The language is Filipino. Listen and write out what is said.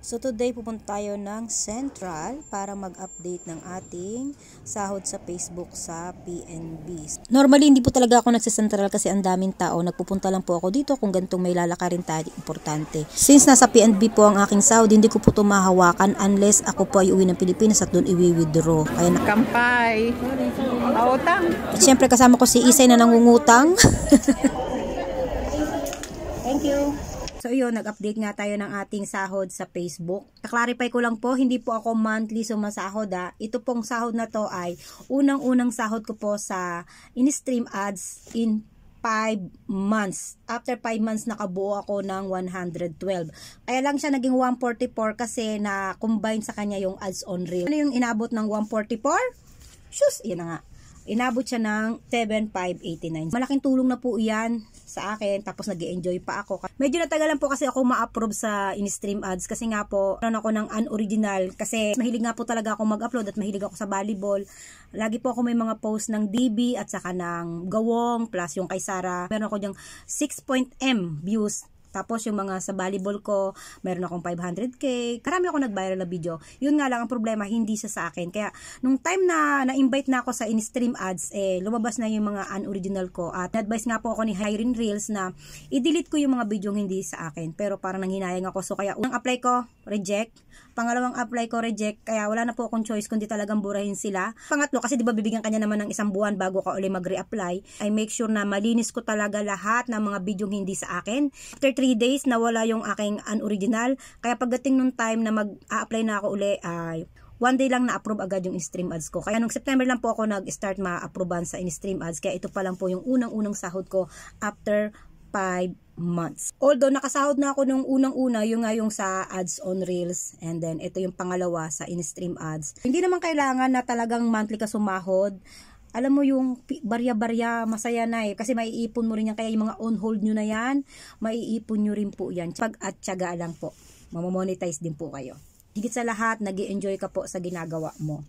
So today pupunta tayo ng Central para mag-update ng ating sahod sa Facebook sa PNB. Normally hindi po talaga ako nagsisentral kasi ang daming tao. Nagpupunta lang po ako dito kung gantong may lalakarin tayo importante. Since nasa PNB po ang aking sahod, hindi ko po ito mahawakan unless ako po ay uwi ng Pilipinas at doon i-withdraw. Kaya Kampay. Pautang. At syempre kasama ko si Isay na nangungutang. Thank you. So yun, nag-update nga tayo ng ating sahod sa Facebook. Na-clarify ko lang po, hindi po ako monthly sumasahod ha. Ito pong sahod na to ay unang-unang sahod ko po sa in-stream ads in 5 months. After 5 months, nakabuo ako ng 112. Kaya lang siya naging 144 kasi na-combine sa kanya yung ads on reel. Ano yung inabot ng 144? Shush, yun na nga. Inabot siya ng 7,589. Malaking tulong na po yan sa akin. Tapos nag-enjoy pa ako. Medyo natagalan po kasi ako ma-approve sa in-stream ads. Kasi nga po, naroon ako ng unoriginal. Kasi mahilig nga po talaga ako mag-upload at mahilig ako sa volleyball. Lagi po ako may mga post ng DB at saka ng Gawong plus yung kay Sarah. Meron ako dyang 6.m views. Tapos yung mga sa volleyball ko, meron akong 500k. Karami ako nag-viral na video. Yun nga lang ang problema, hindi sa akin. Kaya nung time na na-invite na ako sa in-stream ads, lumabas na yung mga unoriginal ko. At advice nga po ako ni Hyrin Reels na i-delete ko yung mga video hindi sa akin. Pero parang nanghinayang ako. So kaya unang apply ko, reject. Pangalawang apply ko, reject. Kaya wala na po akong choice kundi talagang burahin sila. Pangatlo, kasi di ba bibigyan kanya naman ng 1 buwan bago ka uli mag-reapply. I make sure na malinis ko talaga lahat ng mga video hindi sa akin. After 3 days, nawala yung aking unoriginal. Kaya pagdating nung time na mag-a-apply na ako uli, ay 1 day lang na-approve agad yung in-stream ads ko. Kaya nung September lang po ako nag-start ma-approvean sa in-stream ads. Kaya ito pa lang po yung unang-unang sahod ko after 5 months. Although nakasahod na ako nung unang-una, yung nga yung sa ads on reels, and then ito yung pangalawa sa in-stream ads. Hindi naman kailangan na talagang monthly ka sumahod. Alam mo yung barya-barya, masaya na kasi maiipon mo rin yan. Kaya yung mga on hold nyo na yan, maiipon nyo rin po yan. Pag at tiyaga lang po, mamamonetize din po kayo. Higit sa lahat, nag-i-enjoy ka po sa ginagawa mo.